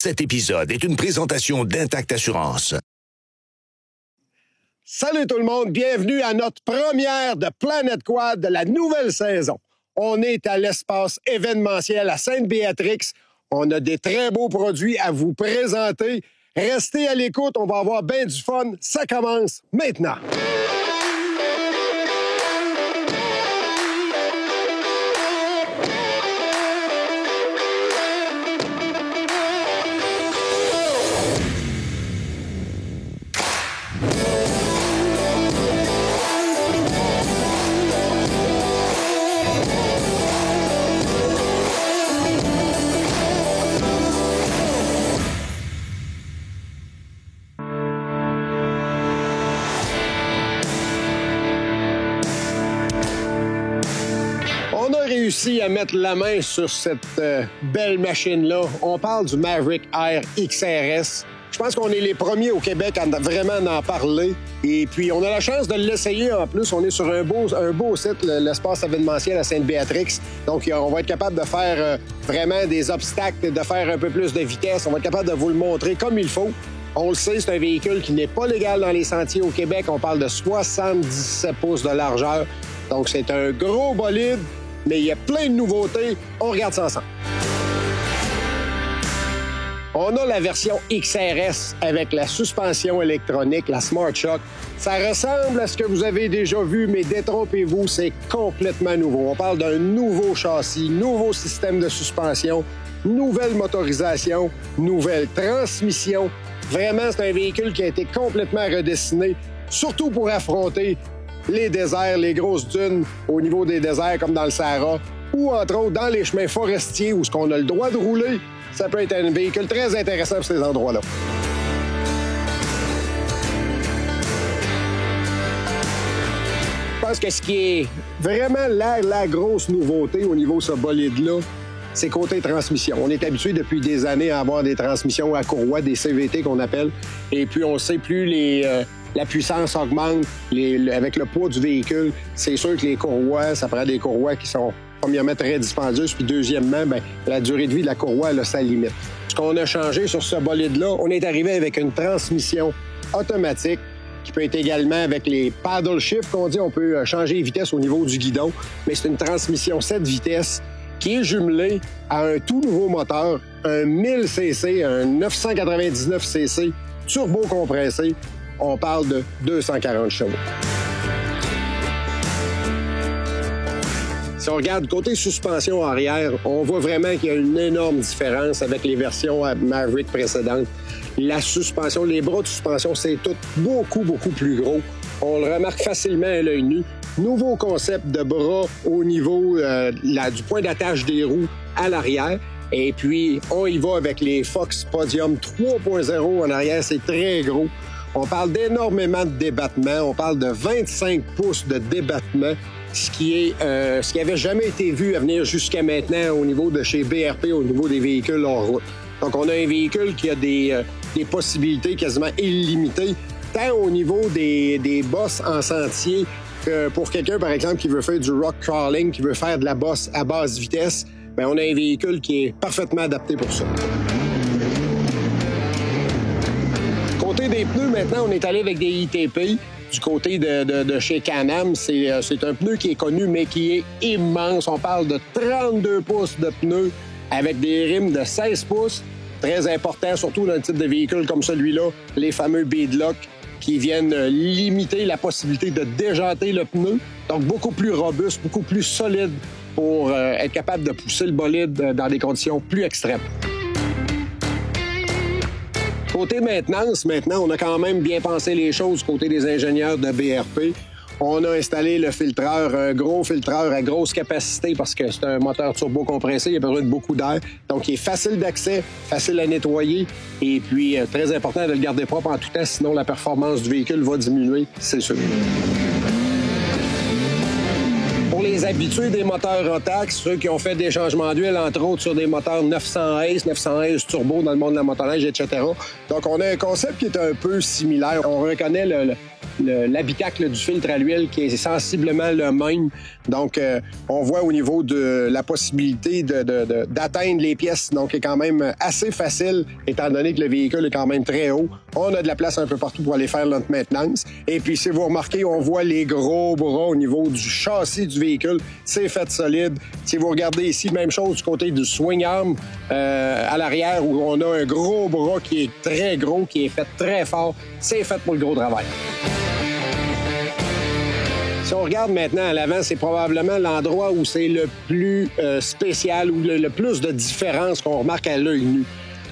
Cet épisode est une présentation d'Intact Assurance. Salut tout le monde, bienvenue à notre première de Planète Quad de la nouvelle saison. On est à l'espace événementiel à Sainte-Béatrix. On a des très beaux produits à vous présenter. Restez à l'écoute, on va avoir bien du fun. Ça commence maintenant. On a réussi à mettre la main sur cette belle machine-là. On parle du Maverick Air XRS. Je pense qu'on est les premiers au Québec à vraiment en parler. Et puis, on a la chance de l'essayer en plus. On est sur un beau site, l'espace événementiel à Sainte-Béatrix. Donc, on va être capable de faire vraiment des obstacles, de faire un peu plus de vitesse. On va être capable de vous le montrer comme il faut. On le sait, c'est un véhicule qui n'est pas légal dans les sentiers au Québec. On parle de 77 pouces de largeur. Donc, c'est un gros bolide. Mais il y a plein de nouveautés. On regarde ça ensemble. On a la version XRS avec la suspension électronique, la Smart Shock. Ça ressemble à ce que vous avez déjà vu, mais détrompez-vous, c'est complètement nouveau. On parle d'un nouveau châssis, nouveau système de suspension, nouvelle motorisation, nouvelle transmission. Vraiment, c'est un véhicule qui a été complètement redessiné, surtout pour affronter les déserts, les grosses dunes au niveau des déserts comme dans le Sahara ou, entre autres, dans les chemins forestiers où on a le droit de rouler. Ça peut être un véhicule très intéressant pour ces endroits-là. Je pense que ce qui est vraiment la grosse nouveauté au niveau de ce bolide-là, c'est côté transmission. On est habitué depuis des années à avoir des transmissions à courroie, des CVT qu'on appelle. Et puis, on ne sait plus la puissance augmente avec le poids du véhicule. C'est sûr que les courroies, ça prend des courroies qui sont, premièrement, très dispendieuses, puis deuxièmement, la durée de vie de la courroie, elle a sa limite. Ce qu'on a changé sur ce bolide-là, on est arrivé avec une transmission automatique qui peut être également avec les paddle shift qu'on dit. On peut changer les vitesses au niveau du guidon, mais c'est une transmission 7 vitesses qui est jumelée à un tout nouveau moteur, un 1000cc, un 999cc turbo compressé. On parle de 240 chevaux. Si on regarde côté suspension arrière, on voit vraiment qu'il y a une énorme différence avec les versions Maverick précédentes. La suspension, les bras de suspension, c'est tout beaucoup plus gros. On le remarque facilement à l'œil nu. Nouveau concept de bras au niveau du point d'attache des roues à l'arrière. Et puis, on y va avec les Fox Podium 3.0 en arrière. C'est très gros. On parle d'énormément de débattement. On parle de 25 pouces de débattement, ce qui avait jamais été vu à venir jusqu'à maintenant au niveau de chez BRP, au niveau des véhicules hors route. Donc, on a un véhicule qui a des possibilités quasiment illimitées, tant au niveau des bosses en sentier que pour quelqu'un, par exemple, qui veut faire du rock crawling, qui veut faire de la bosse à basse vitesse, on a un véhicule qui est parfaitement adapté pour ça. Côté des pneus, maintenant, on est allé avec des ITP. Du côté de chez Can-Am, c'est un pneu qui est connu, mais qui est immense. On parle de 32 pouces de pneus avec des rimes de 16 pouces. Très important, surtout dans un type de véhicule comme celui-là, les fameux beadlock qui viennent limiter la possibilité de déjanter le pneu. Donc, beaucoup plus robuste, beaucoup plus solide pour être capable de pousser le bolide dans des conditions plus extrêmes. Côté maintenance, maintenant, on a quand même bien pensé les choses côté des ingénieurs de BRP. On a installé le filtreur, un gros filtreur à grosse capacité parce que c'est un moteur turbo compressé, il a besoin de beaucoup d'air. Donc, il est facile d'accès, facile à nettoyer et puis très important de le garder propre en tout temps, sinon la performance du véhicule va diminuer, c'est sûr. Pour les habitués des moteurs Rotax, ceux qui ont fait des changements d'huile, entre autres sur des moteurs 900 Ace turbo dans le monde de la motoneige, etc. Donc, on a un concept qui est un peu similaire. On reconnaît l'habitacle du filtre à l'huile qui est sensiblement le même. Donc, on voit au niveau de la possibilité d'atteindre les pièces, donc est quand même assez facile, étant donné que le véhicule est quand même très haut. On a de la place un peu partout pour aller faire notre maintenance. Et puis, si vous remarquez, on voit les gros bras au niveau du châssis du véhicule. C'est fait solide. Si vous regardez ici, même chose du côté du swing arm à l'arrière, où on a un gros bras qui est très gros, qui est fait très fort. C'est fait pour le gros travail. Si on regarde maintenant à l'avant, c'est probablement l'endroit où c'est le plus spécial, où le plus de différence qu'on remarque à l'œil nu.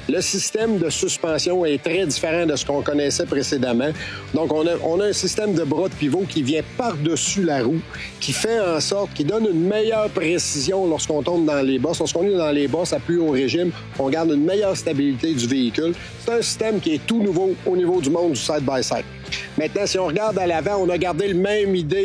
Le système de suspension est très différent de ce qu'on connaissait précédemment. Donc, on a un système de bras de pivot qui vient par-dessus la roue, qui fait en sorte qu'il donne une meilleure précision lorsqu'on tombe dans les bosses. Lorsqu'on est dans les bosses à plus haut régime, on garde une meilleure stabilité du véhicule. C'est un système qui est tout nouveau au niveau du monde du side-by-side. Maintenant, si on regarde à l'avant, on a gardé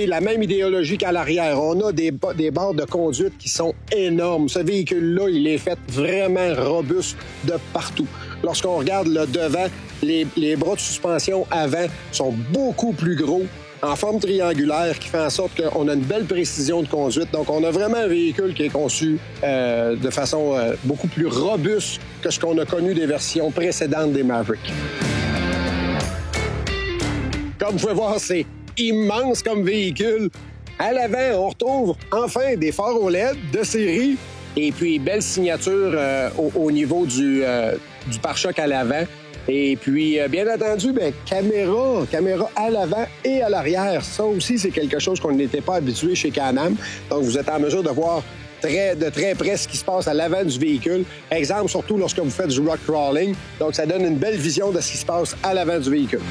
la même idéologie qu'à l'arrière. On a des barres de conduite qui sont énormes. Ce véhicule-là, il est fait vraiment robuste de partout. Lorsqu'on regarde le devant, les bras de suspension avant sont beaucoup plus gros, en forme triangulaire, qui fait en sorte qu'on a une belle précision de conduite. Donc, on a vraiment un véhicule qui est conçu de façon beaucoup plus robuste que ce qu'on a connu des versions précédentes des Maverick. Comme vous pouvez voir, c'est immense comme véhicule. À l'avant, on retrouve enfin des phares OLED de série et puis belle signature au niveau du pare-choc à l'avant. Et puis, bien entendu, caméra à l'avant et à l'arrière. Ça aussi, c'est quelque chose qu'on n'était pas habitué chez Can-Am. Donc, vous êtes en mesure de voir de très près ce qui se passe à l'avant du véhicule. Exemple, surtout lorsque vous faites du rock crawling. Donc, ça donne une belle vision de ce qui se passe à l'avant du véhicule.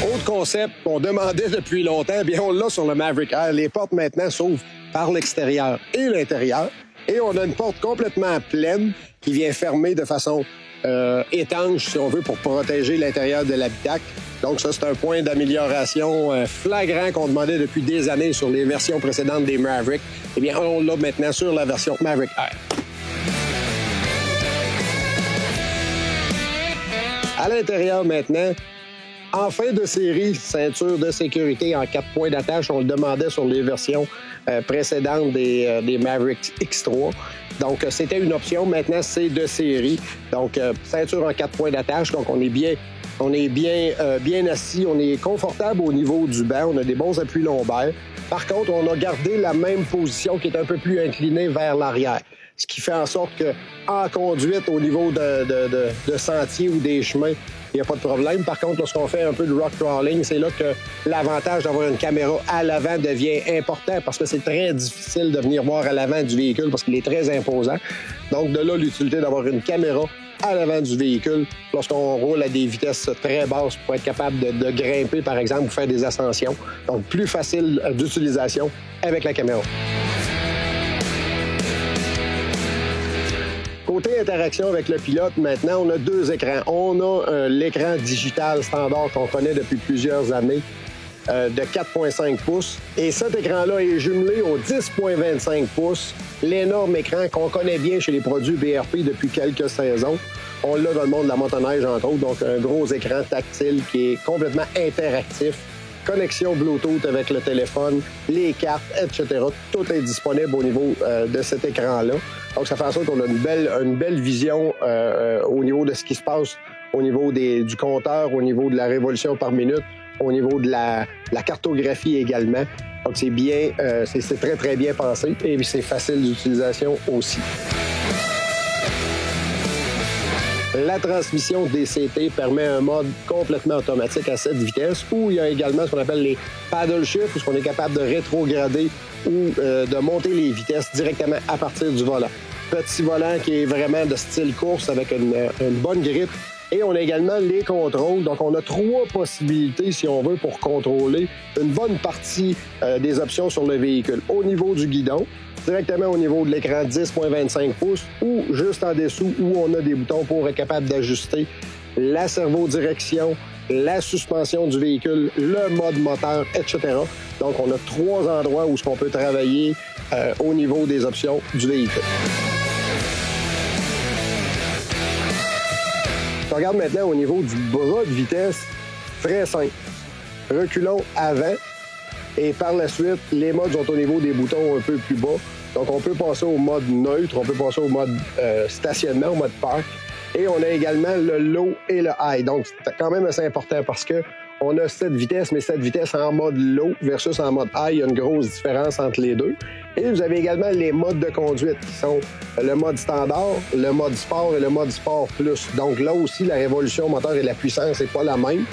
Autre concept qu'on demandait depuis longtemps, bien on l'a sur le Maverick Air. Les portes maintenant s'ouvrent par l'extérieur et l'intérieur. Et on a une porte complètement pleine qui vient fermer de façon étanche, si on veut, pour protéger l'intérieur de l'habitacle. Donc ça, c'est un point d'amélioration flagrant qu'on demandait depuis des années sur les versions précédentes des Maverick. Eh bien, on l'a maintenant sur la version Maverick Air. À l'intérieur maintenant, en fin de série, ceinture de sécurité en 4 points d'attache. On le demandait sur les versions précédentes des Maverick X3. Donc, c'était une option. Maintenant, c'est de série. Donc, ceinture en 4 points d'attache. Donc, on est bien assis. On est confortable au niveau du banc. On a des bons appuis lombaires. Par contre, on a gardé la même position qui est un peu plus inclinée vers l'arrière. Ce qui fait en sorte qu'en conduite, au niveau de sentiers ou des chemins, il n'y a pas de problème. Par contre, lorsqu'on fait un peu de rock crawling, c'est là que l'avantage d'avoir une caméra à l'avant devient important parce que c'est très difficile de venir voir à l'avant du véhicule parce qu'il est très imposant. Donc, de là, l'utilité d'avoir une caméra à l'avant du véhicule lorsqu'on roule à des vitesses très basses pour être capable de grimper, par exemple, ou faire des ascensions. Donc, plus facile d'utilisation avec la caméra. Côté interaction avec le pilote, maintenant, on a 2 écrans. On a l'écran digital standard qu'on connaît depuis plusieurs années de 4,5 pouces. Et cet écran-là est jumelé au 10,25 pouces, l'énorme écran qu'on connaît bien chez les produits BRP depuis quelques saisons. On l'a dans le monde de la motoneige, entre autres, donc un gros écran tactile qui est complètement interactif. Connexion Bluetooth avec le téléphone, les cartes, etc. Tout est disponible au niveau de cet écran-là. Donc, ça fait en sorte qu'on a une belle vision au niveau de ce qui se passe, au niveau du compteur, au niveau de la révolution par minute, au niveau de la cartographie également. Donc, c'est bien, c'est très, très bien pensé et c'est facile d'utilisation aussi. La transmission DCT permet un mode complètement automatique à cette vitesse où il y a également ce qu'on appelle les paddle shift, où on est capable de rétrograder ou de monter les vitesses directement à partir du volant. Petit volant qui est vraiment de style course avec une bonne grippe. Et on a également les contrôles. Donc, on a 3 possibilités, si on veut, pour contrôler une bonne partie des options sur le véhicule. Au niveau du guidon, directement au niveau de l'écran 10,25 pouces ou juste en dessous où on a des boutons pour être capable d'ajuster la servo-direction, la suspension du véhicule, le mode moteur, etc. Donc, on a 3 endroits où on peut travailler au niveau des options du véhicule. Si on regarde maintenant au niveau du bras de vitesse, très simple. Reculons avant et par la suite, les modes sont au niveau des boutons un peu plus bas. Donc, on peut passer au mode neutre, on peut passer au mode stationnement, au mode park. Et on a également le low et le high. Donc, c'est quand même assez important parce que on a 7 vitesses, mais 7 vitesses en mode low versus en mode high. Il y a une grosse différence entre les deux. Et vous avez également les modes de conduite qui sont le mode standard, le mode sport et le mode sport plus. Donc là aussi, la révolution moteur et la puissance n'est pas la même.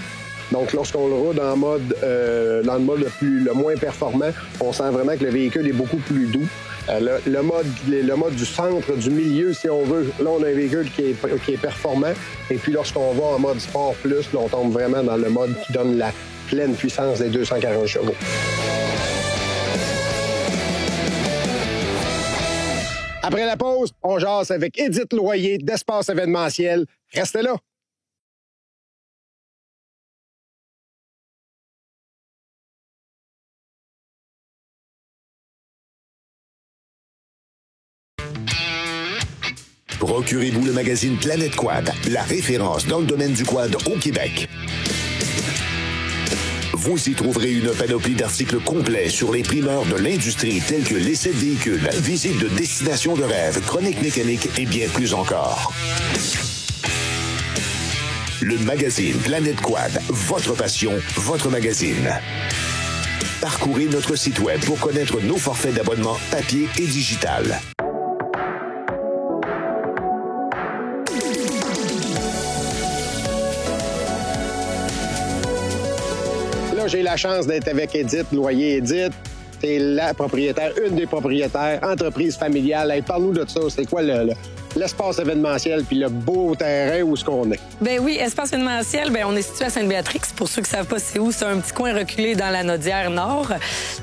Donc, lorsqu'on le roule dans le mode le moins performant, on sent vraiment que le véhicule est beaucoup plus doux. Le mode du centre, du milieu, si on veut, là, on a un véhicule qui est performant. Et puis, lorsqu'on va en mode sport plus, là, on tombe vraiment dans le mode qui donne la pleine puissance des 240 chevaux. Après la pause, on jase avec Édith Loyer d'Espace événementiel. Restez là! Procurez-vous le magazine Planète Quad, la référence dans le domaine du quad au Québec. Vous y trouverez une panoplie d'articles complets sur les primeurs de l'industrie tels que l'essai de véhicules, visites de destinations de rêve, chroniques mécaniques et bien plus encore. Le magazine Planète Quad, votre passion, votre magazine. Parcourez notre site web pour connaître nos forfaits d'abonnement papier et digital. Là, j'ai la chance d'être avec Édith Loyer. Édith, t'es la propriétaire, une des propriétaires, entreprise familiale. Hey, parle-nous de ça. C'est quoi l'espace événementiel puis le beau terrain où est-ce qu'on est? Ben oui, espace événementiel, on est situé à Sainte-Béatrix. Pour ceux qui ne savent pas c'est où, c'est un petit coin reculé dans la Naudière Nord.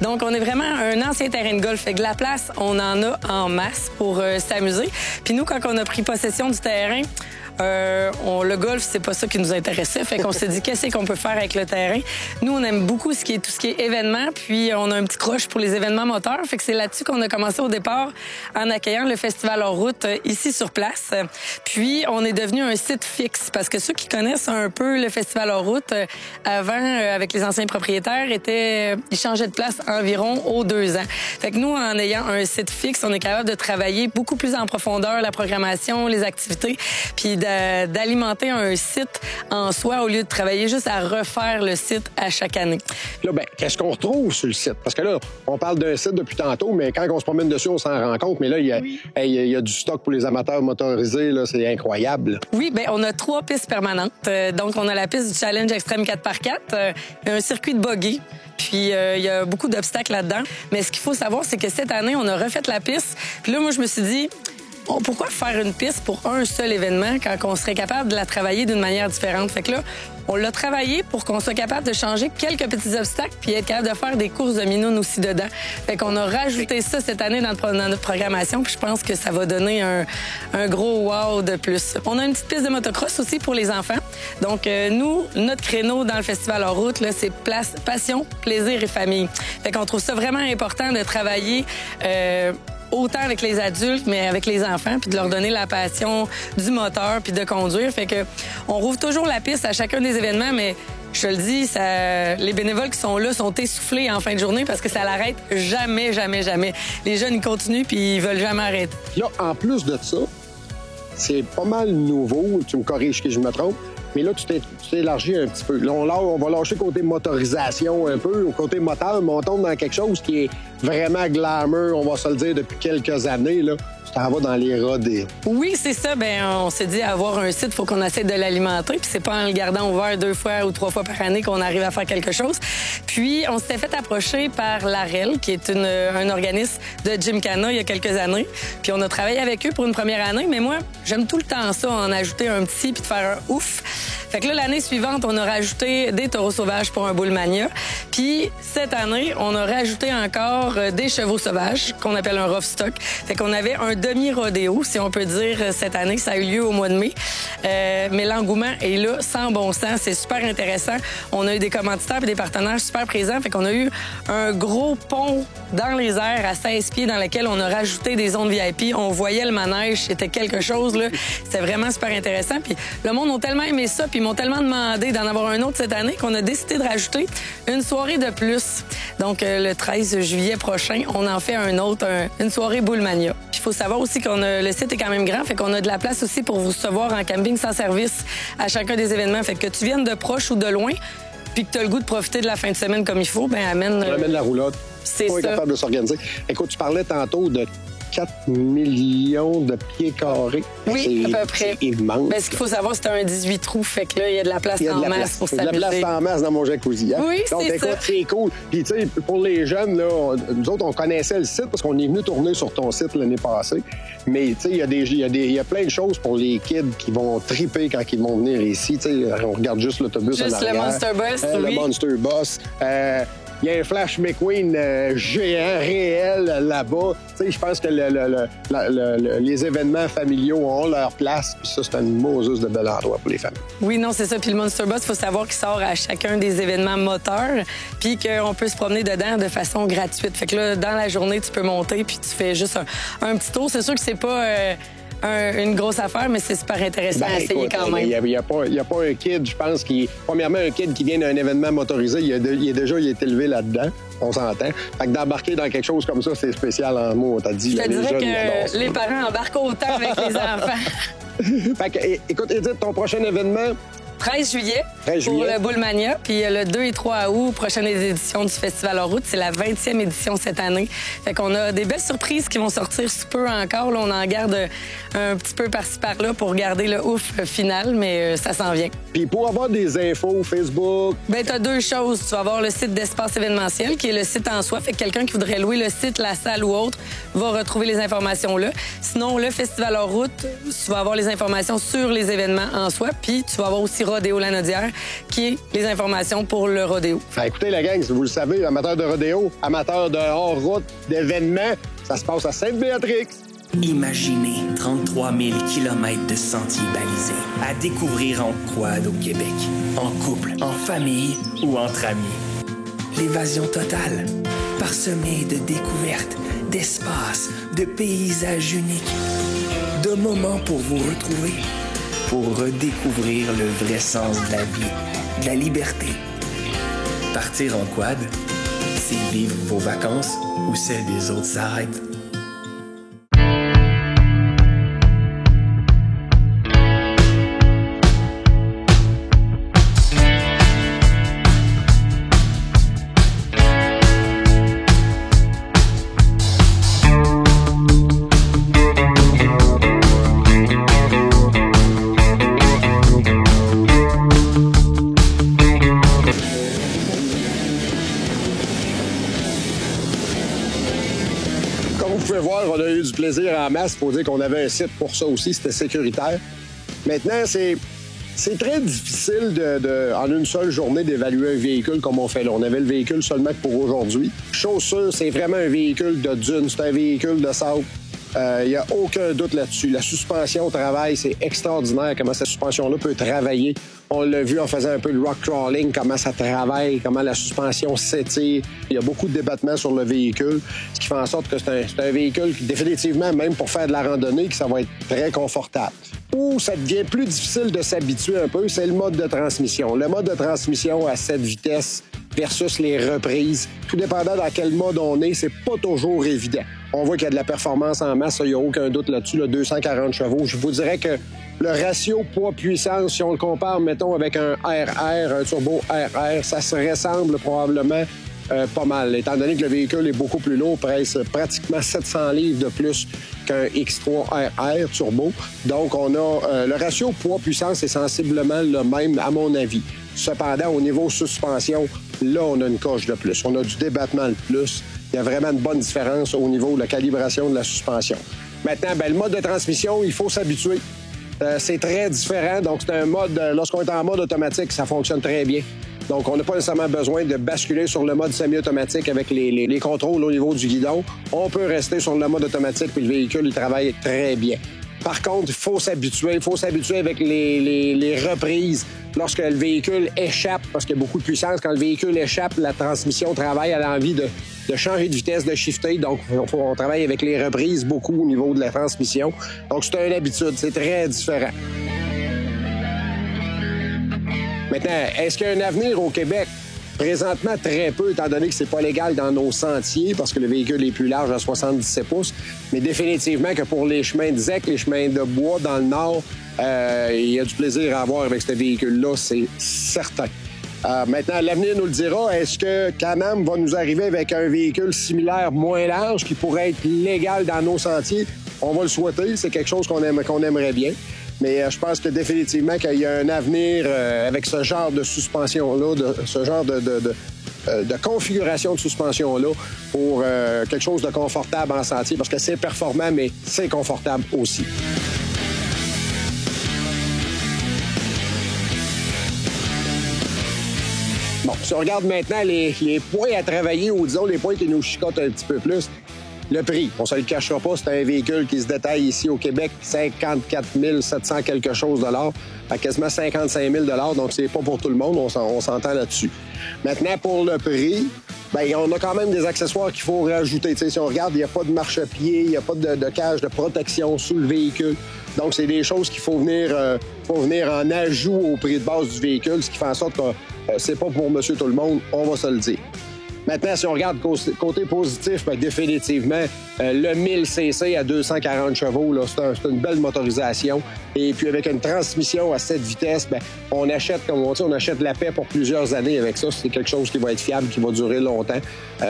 Donc, on est vraiment un ancien terrain de golf. Fait que la place, on en a en masse pour s'amuser. Puis nous, quand on a pris possession du terrain, le golf, c'est pas ça qui nous intéressait. Fait qu'on s'est dit, qu'est-ce qu'on peut faire avec le terrain? Nous, on aime beaucoup tout ce qui est événements, puis on a un petit croche pour les événements moteurs. Fait que c'est là-dessus qu'on a commencé au départ en accueillant le Festival hors route ici sur place. Puis, on est devenu un site fixe parce que ceux qui connaissent un peu le Festival hors route, avant, avec les anciens propriétaires, ils changeaient de place environ aux 2 ans. Fait que nous, en ayant un site fixe, on est capable de travailler beaucoup plus en profondeur la programmation, les activités, puis d'alimenter un site en soi au lieu de travailler juste à refaire le site à chaque année. Là, qu'est-ce qu'on retrouve sur le site? Parce que là, on parle d'un site depuis tantôt, mais quand on se promène dessus, on s'en rend compte. Mais là, il y a du stock pour les amateurs motorisés. Là, c'est incroyable. Oui, on a 3 pistes permanentes. Donc, on a la piste du Challenge Extreme 4x4, un circuit de buggy. Puis, il y a beaucoup d'obstacles là-dedans. Mais ce qu'il faut savoir, c'est que cette année, on a refait la piste. Puis là, moi, je me suis dit, pourquoi faire une piste pour un seul événement quand on serait capable de la travailler d'une manière différente? Fait que là, on l'a travaillé pour qu'on soit capable de changer quelques petits obstacles puis être capable de faire des courses de minounes aussi dedans. Fait qu'on a rajouté ça cette année dans notre programmation puis je pense que ça va donner un gros wow de plus. On a une petite piste de motocross aussi pour les enfants. Donc, nous, notre créneau dans le Festival hors route, là, c'est passion, plaisir et famille. Fait qu'on trouve ça vraiment important de travailler autant avec les adultes, mais avec les enfants, puis de leur donner la passion du moteur, puis de conduire. Fait que on rouvre toujours la piste à chacun des événements, mais je te le dis, les bénévoles qui sont là sont essoufflés en fin de journée parce que ça l'arrête jamais, jamais, jamais. Les jeunes, ils continuent, puis ils veulent jamais arrêter. Là, en plus de ça, c'est pas mal nouveau, tu me corriges si je me trompe, mais là, tu t'es élargi un petit peu. Là, on va lâcher côté motorisation un peu, au côté moteur, mais on tombe dans quelque chose qui est vraiment glamour, on va se le dire, depuis quelques années, là. Tu t'en vas dans les rats des... Oui, c'est ça. On s'est dit, avoir un site, il faut qu'on essaie de l'alimenter. Puis c'est pas en le gardant ouvert 2 fois ou 3 fois par année qu'on arrive à faire quelque chose. Puis on s'était fait approcher par l'AREL, qui est un organisme de Gymkhana il y a quelques années. Puis on a travaillé avec eux pour une première année. Mais moi, j'aime tout le temps ça, en ajouter un petit puis de faire un ouf. Fait que là, l'année suivante, on a rajouté des taureaux sauvages pour un Bullmania. Puis cette année, on a rajouté encore des chevaux sauvages qu'on appelle un rough stock. Fait qu'on avait un demi-rodéo, si on peut dire, cette année. Ça a eu lieu au mois de mai. Mais l'engouement est là, sans bon sens. C'est super intéressant. On a eu des commanditaires et des partenaires super présents. Fait qu'on a eu un gros pont dans les airs à 16 pieds dans lequel on a rajouté des zones VIP. On voyait le manège. C'était quelque chose, là. C'était vraiment super intéressant. Puis le monde a tellement aimé ça, puis ils m'ont tellement demandé d'en avoir un autre cette année qu'on a décidé de rajouter une soirée de plus. Donc, le 13 juillet prochain, on en fait un autre, une soirée Bullmania. Il faut savoir aussi le site est quand même grand, fait qu'on a de la place aussi pour vous recevoir en camping sans service à chacun des événements. Fait que tu viennes de proche ou de loin, puis que tu as le goût de profiter de la fin de semaine comme il faut, ben amène la roulotte. C'est ça. On est capable de s'organiser. Écoute, tu parlais tantôt de 4 millions de pieds carrés. Oui, à peu près. C'est immense. Ben, ce qu'il faut savoir, c'est un 18 trous. Fait que là, il y a de la place en masse pour s'amuser. Il y a de la place en masse dans mon jacuzzi. Hein? Oui, donc, c'est écoute, ça. c'est cool. Puis, tu sais, pour les jeunes, là, nous autres, on connaissait le site parce qu'on est venu tourner sur ton site l'année passée. Mais, tu sais, il y a plein de choses pour les kids qui vont triper quand ils vont venir ici. Tu sais, on regarde juste l'autobus en arrière. Juste le Monster Bus, oui. Le Monster Bus. Il y a un Flash McQueen géant, réel, là-bas. Tu sais, je pense que les événements familiaux ont leur place. Puis ça, c'est un Moses de bel endroit pour les familles. Oui, non, c'est ça. Puis le Monster Bus, il faut savoir qu'il sort à chacun des événements moteurs, puis qu'on peut se promener dedans de façon gratuite. Fait que là, dans la journée, tu peux monter, puis tu fais juste un petit tour. C'est sûr que c'est pas... une grosse affaire, mais c'est super intéressant à essayer quand même. Il n'y a pas un kid, je pense, premièrement, un kid qui vient d'un événement motorisé, il est élevé là-dedans, on s'entend. Fait que d'embarquer dans quelque chose comme ça, c'est spécial en mots, on t'a dit. Je te dirais que les parents embarquent autant avec les enfants. Fait que, écoute, Edith, ton prochain événement... 13 juillet pour le Bullmania. Puis le 2 et 3 août, prochaine édition du Festival en route. C'est la 20e édition cette année. Fait qu'on a des belles surprises qui vont sortir sous peu encore. Là, on en garde un petit peu par-ci par-là pour garder le ouf final, mais ça s'en vient. Puis pour avoir des infos, Facebook... Bien, t'as deux choses. Tu vas avoir le site d'Espace événementiel, qui est le site en soi. Fait que quelqu'un qui voudrait louer le site, la salle ou autre, va retrouver les informations là. Sinon, le Festival en route, tu vas avoir les informations sur les événements en soi. Puis tu vas avoir aussi Rodéo Lanaudière, qui est les informations pour le rodéo. Écoutez, la gang, si vous le savez, amateurs de rodéo, amateurs de hors-route, d'événements, ça se passe à Sainte-Béatrix. Imaginez 33 000 kilomètres de sentiers balisés à découvrir en quad au Québec, en couple, en famille ou entre amis. L'évasion totale, parsemée de découvertes, d'espaces, de paysages uniques, de moments pour vous retrouver, pour redécouvrir le vrai sens de la vie, de la liberté. Partir en quad, c'est vivre vos vacances où celles des autres s'arrêtent. On a eu du plaisir en masse. Il faut dire qu'on avait un site pour ça aussi. C'était sécuritaire. Maintenant, c'est très difficile en une seule journée d'évaluer un véhicule comme on fait là. On avait le véhicule seulement pour aujourd'hui. Chose sûre, c'est vraiment un véhicule de dune. C'est un véhicule de sable. Il n'y a aucun doute là-dessus. La suspension au travail, c'est extraordinaire comment cette suspension-là peut travailler. On l'a vu en faisant un peu de rock crawling, comment ça travaille, comment la suspension s'étire. Il y a beaucoup de débattements sur le véhicule, ce qui fait en sorte que c'est un véhicule qui, définitivement, même pour faire de la randonnée, que ça va être très confortable. Où ça devient plus difficile de s'habituer un peu, c'est le mode de transmission. Le mode de transmission à 7 vitesses versus les reprises. Tout dépendant dans quel mode on est, c'est pas toujours évident. On voit qu'il y a de la performance en masse, il n'y a aucun doute là-dessus, là, 240 chevaux. Je vous dirais que le ratio poids-puissance, si on le compare, mettons, avec un RR, un turbo RR, ça se ressemble probablement pas mal, étant donné que le véhicule est beaucoup plus lourd, pèse pratiquement 700 livres de plus qu'un X3 RR turbo. Donc, on a le ratio poids-puissance est sensiblement le même, à mon avis. Cependant, au niveau suspension, là, on a une coche de plus. On a du débattement de plus. Il y a vraiment une bonne différence au niveau de la calibration de la suspension. Maintenant, le mode de transmission, il faut s'habituer. c'est très différent. Donc, c'est un mode, lorsqu'on est en mode automatique, ça fonctionne très bien. Donc, on n'a pas nécessairement besoin de basculer sur le mode semi-automatique avec les contrôles au niveau du guidon. On peut rester sur le mode automatique puis le véhicule, il travaille très bien. Par contre, il faut s'habituer. Il faut s'habituer avec les reprises. Lorsque le véhicule échappe, parce qu'il y a beaucoup de puissance, quand le véhicule échappe, la transmission travaille, elle a envie de changer de vitesse, de shifter. Donc, on travaille avec les reprises beaucoup au niveau de la transmission. Donc, c'est une habitude. C'est très différent. Maintenant, est-ce qu'il y a un avenir au Québec? Présentement, très peu, étant donné que c'est pas légal dans nos sentiers, parce que le véhicule est plus large à 77 pouces. Mais définitivement que pour les chemins de ZEC, les chemins de bois dans le Nord, il y a du plaisir à avoir avec ce véhicule-là, c'est certain. Maintenant, l'avenir nous le dira. Est-ce que Can-Am va nous arriver avec un véhicule similaire, moins large, qui pourrait être légal dans nos sentiers? On va le souhaiter. C'est quelque chose qu'on aimerait bien. Mais je pense que définitivement qu'il y a un avenir avec ce genre de suspension-là, ce genre de configuration de suspension-là pour quelque chose de confortable en sentier, parce que c'est performant, mais c'est confortable aussi. Bon, si on regarde maintenant les points à travailler, ou disons les points qui nous chicotent un petit peu plus, le prix, on se le cachera pas, c'est un véhicule qui se détaille ici au Québec, 54 700 quelque chose dollars, à quasiment 55 000 $, donc c'est pas pour tout le monde, on s'entend là-dessus. Maintenant, pour le prix, bien, on a quand même des accessoires qu'il faut rajouter. T'sais, si on regarde, il n'y a pas de marchepied, il n'y a pas de cage de protection sous le véhicule. Donc, c'est des choses qu'il faut venir en ajout au prix de base du véhicule, ce qui fait en sorte que c'est pas pour monsieur tout le monde, on va se le dire. Maintenant, si on regarde côté positif, bien, définitivement, le 1000cc à 240 chevaux, là, c'est une belle motorisation. Et puis, avec une transmission à 7 vitesses, bien, on achète, comme on dit, on achète la paix pour plusieurs années avec ça. C'est quelque chose qui va être fiable, qui va durer longtemps,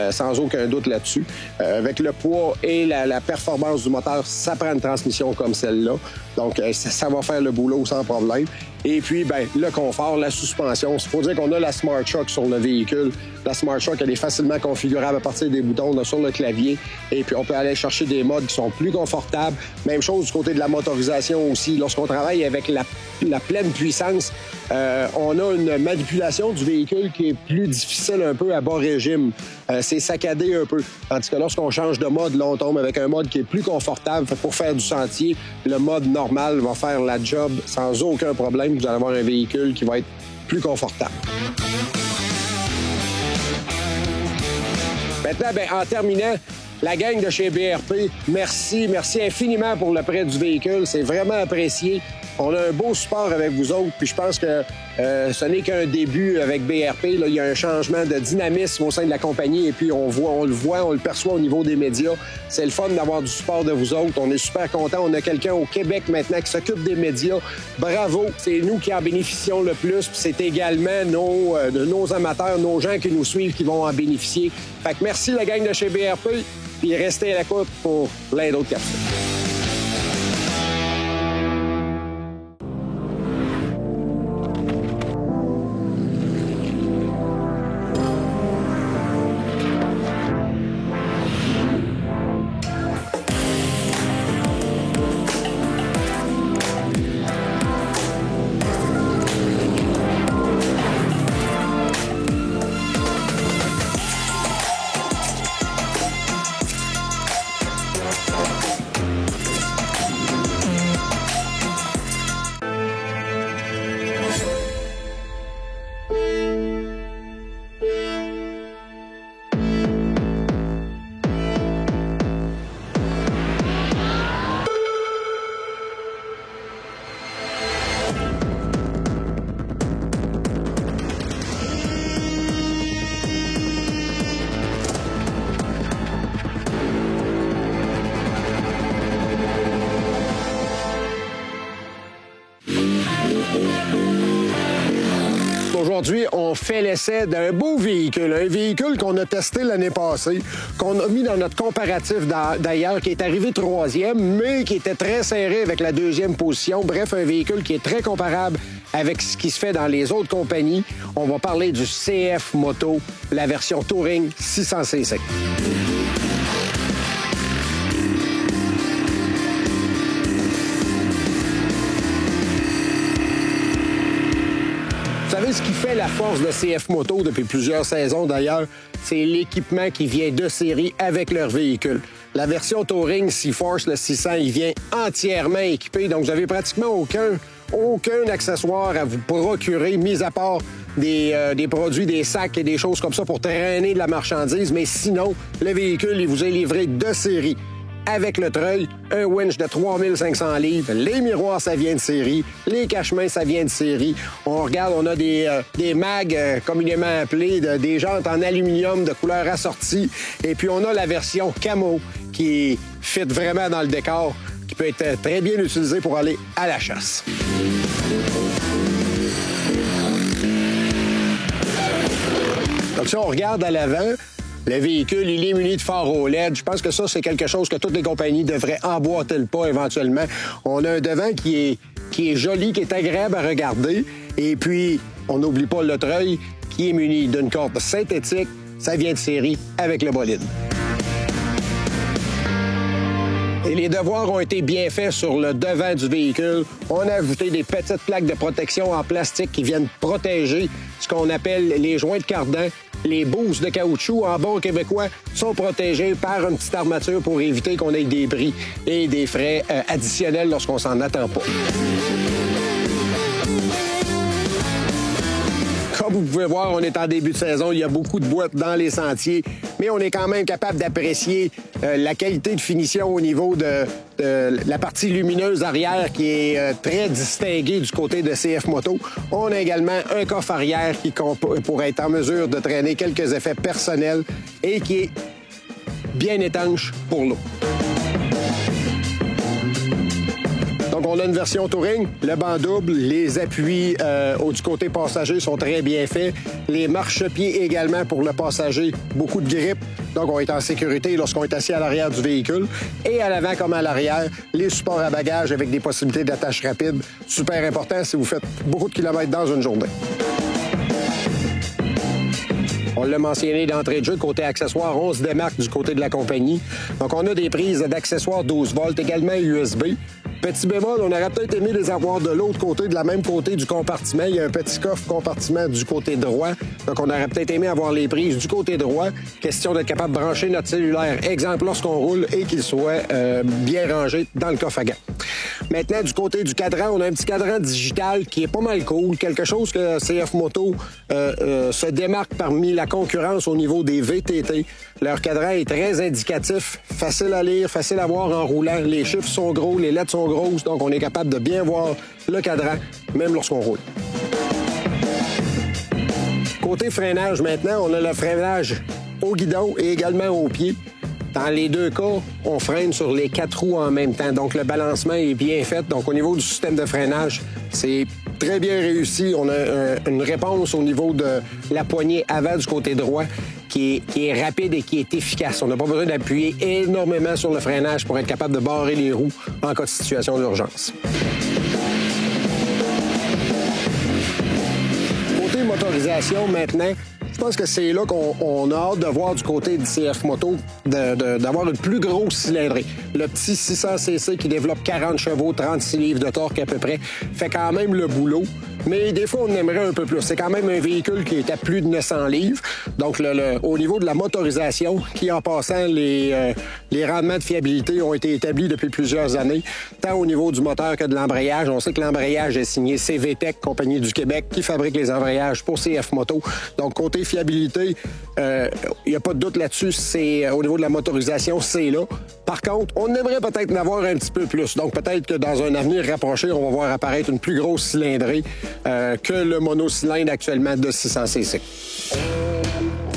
sans aucun doute là-dessus. Avec le poids et la performance du moteur, ça prend une transmission comme celle-là. Donc, ça va faire le boulot sans problème. Et puis, ben, le confort, la suspension. Il faut dire qu'on a la Smart Shock sur le véhicule. La Smart Shock, elle est facilement configurable à partir des boutons là, sur le clavier. Et puis, on peut aller chercher des modes qui sont plus confortables. Même chose du côté de la motorisation aussi. Lorsqu'on travaille avec la pleine puissance, on a une manipulation du véhicule qui est plus difficile un peu à bas régime. C'est saccadé un peu. Tandis que lorsqu'on change de mode, là, on tombe avec un mode qui est plus confortable. Fait pour faire du sentier, le mode normal va faire la job sans aucun problème. Vous allez avoir un véhicule qui va être plus confortable. Maintenant, bien, en terminant, la gang de chez BRP, merci infiniment pour le prêt du véhicule. C'est vraiment apprécié. On a un beau support avec vous autres, puis je pense que ce n'est qu'un début avec BRP. Là, il y a un changement de dynamisme au sein de la compagnie, et puis on le perçoit au niveau des médias. C'est le fun d'avoir du support de vous autres. On est super contents. On a quelqu'un au Québec maintenant qui s'occupe des médias. Bravo! C'est nous qui en bénéficions le plus, puis c'est également nos amateurs, nos gens qui nous suivent qui vont en bénéficier. Fait que merci la gang de chez BRP, puis restez à l'écoute pour plein d'autres capsules. Aujourd'hui, on fait l'essai d'un beau véhicule, un véhicule qu'on a testé l'année passée, qu'on a mis dans notre comparatif d'ailleurs, qui est arrivé 3e, mais qui était très serré avec la 2e position. Bref, un véhicule qui est très comparable avec ce qui se fait dans les autres compagnies. On va parler du CF Moto, la version Touring 600cc. savez, ce qui fait la force de CF Moto depuis plusieurs saisons d'ailleurs, c'est l'équipement qui vient de série avec leur véhicule. La version Touring C-Force, le 600, il vient entièrement équipé, donc vous n'avez pratiquement aucun accessoire à vous procurer, mis à part des produits, des sacs et des choses comme ça pour traîner de la marchandise. Mais sinon, le véhicule, il vous est livré de série avec le treuil, un winch de 3500 livres, les miroirs, ça vient de série, les cache-mains, ça vient de série. On regarde, on a des mags communément appelés, des jantes en aluminium de couleur assortie. Et puis, on a la version camo qui fit vraiment dans le décor, qui peut être très bien utilisée pour aller à la chasse. Donc, si on regarde à l'avant, le véhicule, il est muni de phares OLED. Je pense que ça, c'est quelque chose que toutes les compagnies devraient emboîter le pas éventuellement. On a un devant qui est joli, qui est agréable à regarder. Et puis, on n'oublie pas le treuil qui est muni d'une corde synthétique. Ça vient de série avec le bolide. Et les devoirs ont été bien faits sur le devant du véhicule. On a ajouté des petites plaques de protection en plastique qui viennent protéger ce qu'on appelle les joints de cardan. Les boosts de caoutchouc, en bon québécois, sont protégés par une petite armature pour éviter qu'on ait des bris et des frais additionnels lorsqu'on s'en attend pas. Comme vous pouvez voir, on est en début de saison. Il y a beaucoup de boîtes dans les sentiers, mais on est quand même capable d'apprécier la qualité de finition au niveau de la partie lumineuse arrière qui est très distinguée du côté de CF Moto. On a également un coffre arrière qui pourrait être en mesure de traîner quelques effets personnels et qui est bien étanche pour l'eau. Donc, on a une version Touring, le banc double, les appuis du côté passager sont très bien faits. Les marchepieds également pour le passager, beaucoup de grippe. Donc, on est en sécurité lorsqu'on est assis à l'arrière du véhicule. Et à l'avant comme à l'arrière, les supports à bagages avec des possibilités d'attache rapide. Super important si vous faites beaucoup de kilomètres dans une journée. On l'a mentionné d'entrée de jeu, côté accessoires, on se démarque du côté de la compagnie. Donc, on a des prises d'accessoires 12 volts, également USB. Petit bémol, on aurait peut-être aimé les avoir de l'autre côté, de la même côté du compartiment. Il y a un petit coffre compartiment du côté droit. Donc, on aurait peut-être aimé avoir les prises du côté droit. Question d'être capable de brancher notre cellulaire. Exemple, lorsqu'on roule et qu'il soit bien rangé dans le coffre à gants. Maintenant, du côté du cadran, on a un petit cadran digital qui est pas mal cool. Quelque chose que CF Moto se démarque parmi la concurrence au niveau des VTT. Leur cadran est très indicatif, facile à lire, facile à voir en roulant. Les chiffres sont gros, les lettres sont grosses, donc on est capable de bien voir le cadran, même lorsqu'on roule. Côté freinage, maintenant, on a le freinage au guidon et également au pied. Dans les deux cas, on freine sur les 4 roues en même temps. Donc, le balancement est bien fait. Donc, au niveau du système de freinage, c'est très bien réussi. On a une réponse au niveau de la poignée avant du côté droit qui est rapide et qui est efficace. On n'a pas besoin d'appuyer énormément sur le freinage pour être capable de barrer les roues en cas de situation d'urgence. Côté motorisation, maintenant, je pense que c'est là qu'on a hâte de voir du côté du CF Moto d'avoir une plus grosse cylindrée. Le petit 600cc qui développe 40 chevaux, 36 livres de torque à peu près, fait quand même le boulot. Mais des fois, on aimerait un peu plus. C'est quand même un véhicule qui est à plus de 900 livres. Donc, au niveau de la motorisation, qui en passant, les rendements de fiabilité ont été établis depuis plusieurs années, tant au niveau du moteur que de l'embrayage. On sait que l'embrayage est signé CVTech, compagnie du Québec, qui fabrique les embrayages pour CF Moto. Donc, côté fiabilité, il n'y a pas de doute là-dessus. C'est au niveau de la motorisation, c'est là. Par contre, on aimerait peut-être en avoir un petit peu plus. Donc, peut-être que dans un avenir rapproché, on va voir apparaître une plus grosse cylindrée que le monocylindre actuellement de 600cc.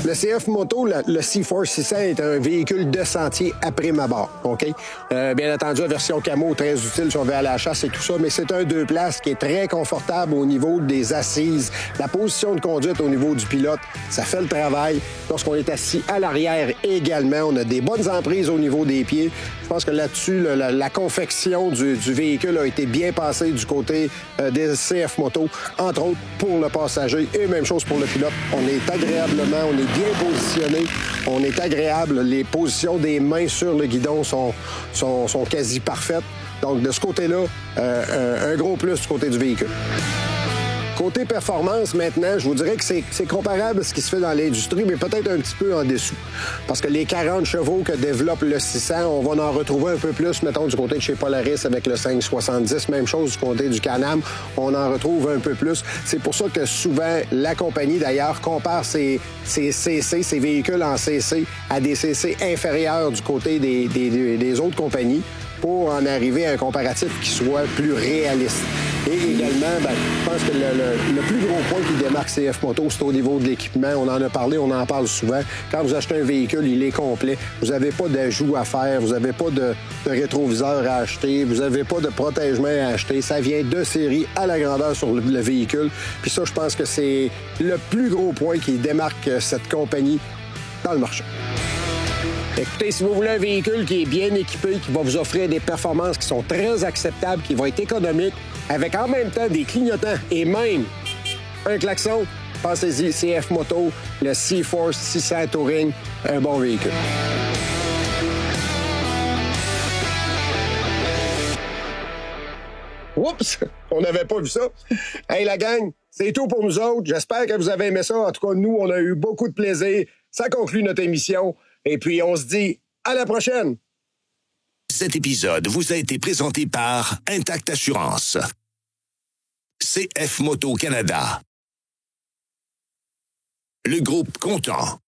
Le CF Moto, le C-Force 600 est un véhicule de sentier à prime abord. OK? Bien entendu, la version camo, très utile si on veut aller à la chasse et tout ça, mais c'est un 2 places qui est très confortable au niveau des assises. La position de conduite au niveau du pilote, ça fait le travail. Lorsqu'on est assis à l'arrière également, on a des bonnes emprises au niveau des pieds. Je pense que là-dessus, la confection du véhicule a été bien passée du côté des CF Moto, entre autres pour le passager et même chose pour le pilote. On est agréablement, on est bien positionné, on est agréable. Les positions des mains sur le guidon sont quasi parfaites. Donc, de ce côté-là, un gros plus du côté du véhicule. Côté performance, maintenant, je vous dirais que c'est comparable à ce qui se fait dans l'industrie, mais peut-être un petit peu en dessous. Parce que les 40 chevaux que développe le 600, on va en retrouver un peu plus, mettons, du côté de chez Polaris avec le 570. Même chose du côté du Can-Am, on en retrouve un peu plus. C'est pour ça que souvent, la compagnie, d'ailleurs, compare ses véhicules en CC à des CC inférieurs du côté des autres compagnies pour en arriver à un comparatif qui soit plus réaliste. Et également, je pense que le plus gros point qui démarque CF Moto, c'est au niveau de l'équipement. On en a parlé, on en parle souvent. Quand vous achetez un véhicule, il est complet. Vous n'avez pas d'ajout à faire, vous n'avez pas de rétroviseur à acheter, vous n'avez pas de protègement à acheter. Ça vient de série à la grandeur sur le véhicule. Puis ça, je pense que c'est le plus gros point qui démarque cette compagnie dans le marché. Écoutez, si vous voulez un véhicule qui est bien équipé, qui va vous offrir des performances qui sont très acceptables, qui va être économique, avec en même temps des clignotants et même un klaxon, pensez-y, CF Moto, le C-Force 600 Touring, un bon véhicule. Oups! On n'avait pas vu ça. Hey, la gang, c'est tout pour nous autres. J'espère que vous avez aimé ça. En tout cas, nous, on a eu beaucoup de plaisir. Ça conclut notre émission. Et puis, on se dit à la prochaine. Cet épisode vous a été présenté par Intact Assurance. CF Moto Canada. Le groupe Content.